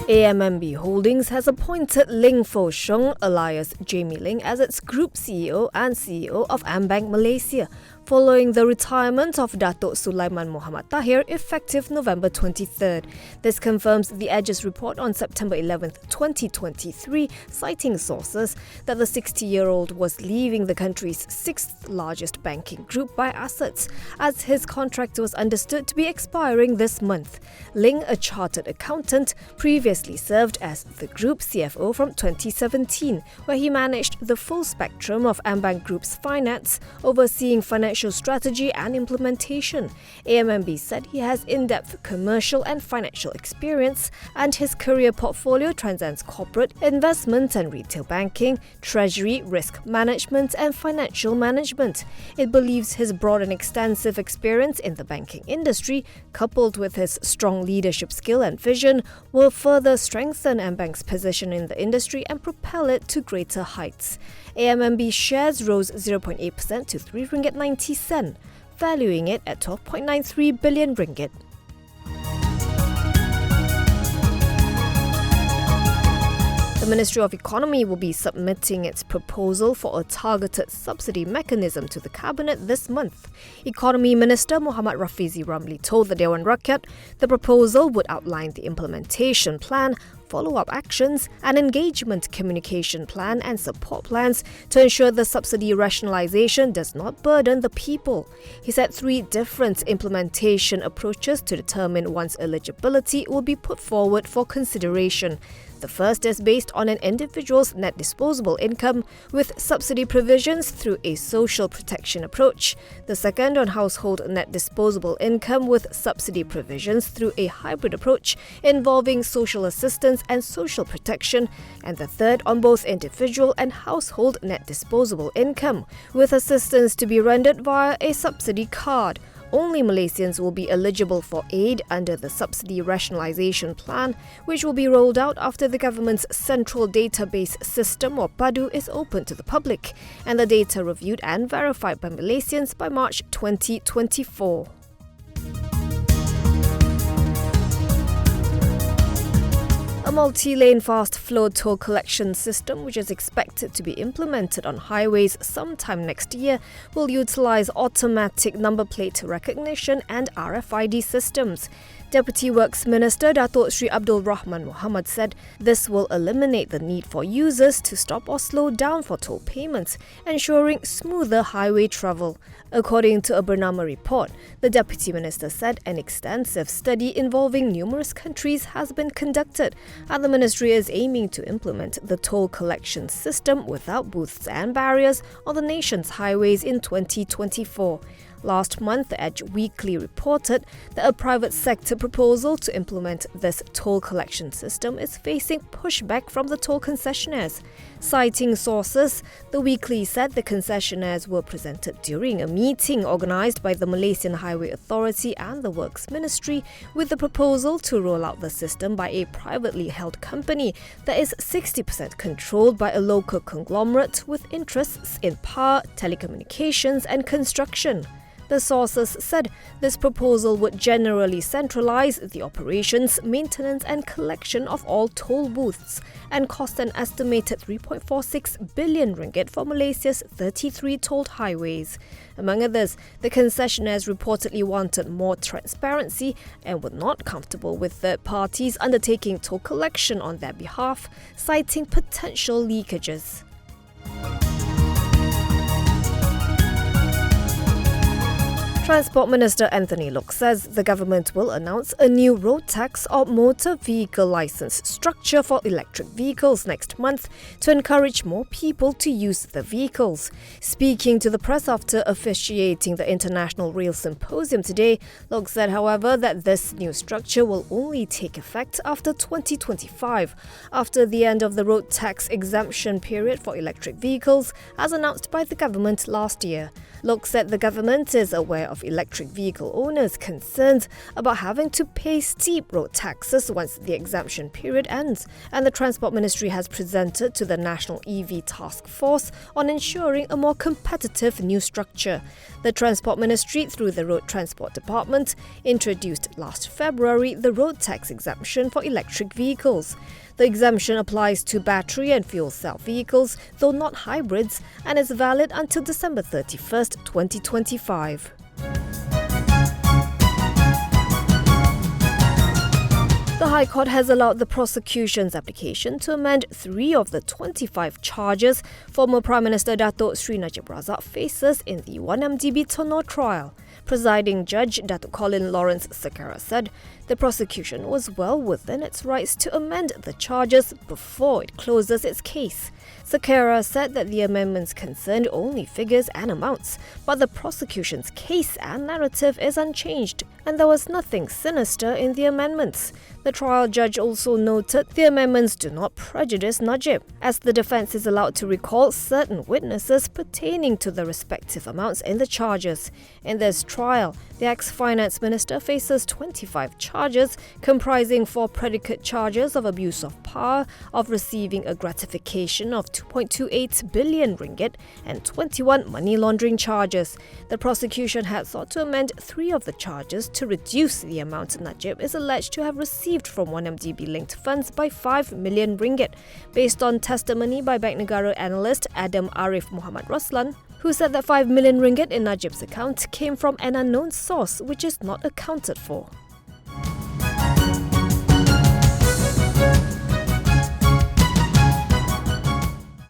AMMB Holdings has appointed Ling Fo Sheng alias Jamie Ling as its Group CEO and CEO of AMMB Malaysia, following the retirement of Datuk Sulaiman Muhammad Tahir effective November 23rd. This confirms The Edge's report on September 11th, 2023, citing sources that the 60-year-old was leaving the country's sixth largest banking group by assets, as his contract was understood to be expiring this month. Ling, a chartered accountant, previously served as the group CFO from 2017, where he managed the full spectrum of AMMB Group's finance, overseeing financial strategy and implementation. AMMB said he has in-depth commercial and financial experience, and his career portfolio transcends corporate, investment and retail banking, treasury, risk management and financial management. It believes his broad and extensive experience in the banking industry, coupled with his strong leadership skill and vision, will further strengthen AMMB's position in the industry and propel it to greater heights. AMMB shares rose 0.8% to RM3.90, valuing it at 12.93 billion ringgit. The Ministry of Economy will be submitting its proposal for a targeted subsidy mechanism to the Cabinet this month. Economy Minister Muhammad Rafizi Ramli told the Dewan Rakyat the proposal would outline the implementation plan, follow-up actions, and engagement communication plan and support plans to ensure the subsidy rationalisation does not burden the people. He said 3 different implementation approaches to determine one's eligibility will be put forward for consideration. The first is based on an individual's net disposable income with subsidy provisions through a social protection approach. The second on household net disposable income with subsidy provisions through a hybrid approach involving social assistance and social protection. And the third on both individual and household net disposable income with assistance to be rendered via a subsidy card. Only Malaysians will be eligible for aid under the Subsidy Rationalisation Plan, which will be rolled out after the government's Central Database System or PADU is open to the public, and the data reviewed and verified by Malaysians by March 2024. A multi-lane fast-flow toll collection system, which is expected to be implemented on highways sometime next year, will utilise automatic number plate recognition and RFID systems. Deputy Works Minister Datuk Sri Abdul Rahman Muhammad said this will eliminate the need for users to stop or slow down for toll payments, ensuring smoother highway travel. According to a Bernama report, the Deputy Minister said an extensive study involving numerous countries has been conducted, and the ministry is aiming to implement the toll collection system without booths and barriers on the nation's highways in 2024. Last month, The Edge Weekly reported that a private sector proposal to implement this toll collection system is facing pushback from the toll concessionaires. Citing sources, The Weekly said the concessionaires were presented during a meeting organised by the Malaysian Highway Authority and the Works Ministry with the proposal to roll out the system by a privately held company that is 60% controlled by a local conglomerate with interests in power, telecommunications and construction. The sources said this proposal would generally centralise the operations, maintenance and collection of all toll booths and cost an estimated 3.46 billion ringgit for Malaysia's 33 tolled highways. Among others, the concessionaires reportedly wanted more transparency and were not comfortable with third parties undertaking toll collection on their behalf, citing potential leakages. Transport Minister Anthony Loke says the government will announce a new road tax or motor vehicle licence structure for electric vehicles next month to encourage more people to use the vehicles. Speaking to the press after officiating the International Rail Symposium today, Loke said, however, that this new structure will only take effect after 2025, after the end of the road tax exemption period for electric vehicles, as announced by the government last year. Loke said the government is aware of of electric vehicle owners concerned about having to pay steep road taxes once the exemption period ends, and the Transport Ministry has presented to the National EV Task Force on ensuring a more competitive new structure. The Transport Ministry, through the Road Transport Department, introduced last February the road tax exemption for electric vehicles. The exemption applies to battery and fuel cell vehicles, though not hybrids, and is valid until December 31st, 2025. The High Court has allowed the prosecution's application to amend 3 of the 25 charges former Prime Minister Datuk Sri Najib faces in the 1MDB Tono trial. Presiding Judge Datuk Colin Lawrence Sekara said the prosecution was well within its rights to amend the charges before it closes its case. Sekara said that the amendments concerned only figures and amounts, but the prosecution's case and narrative is unchanged, and there was nothing sinister in the amendments. The trial judge also noted the amendments do not prejudice Najib, as the defence is allowed to recall certain witnesses pertaining to the respective amounts in the charges. In this trial, the ex-finance minister faces 25 charges, comprising 4 predicate charges of abuse of power, of receiving a gratification of 2.28 billion ringgit, and 21 money laundering charges. The prosecution had sought to amend 3 of the charges to reduce the amount Najib is alleged to have received from 1MDB-linked funds by 5 million ringgit, based on testimony by Bank Negara analyst Adam Arif Muhammad Roslan, who said that 5 million ringgit in Najib's account came from an unknown source which is not accounted for.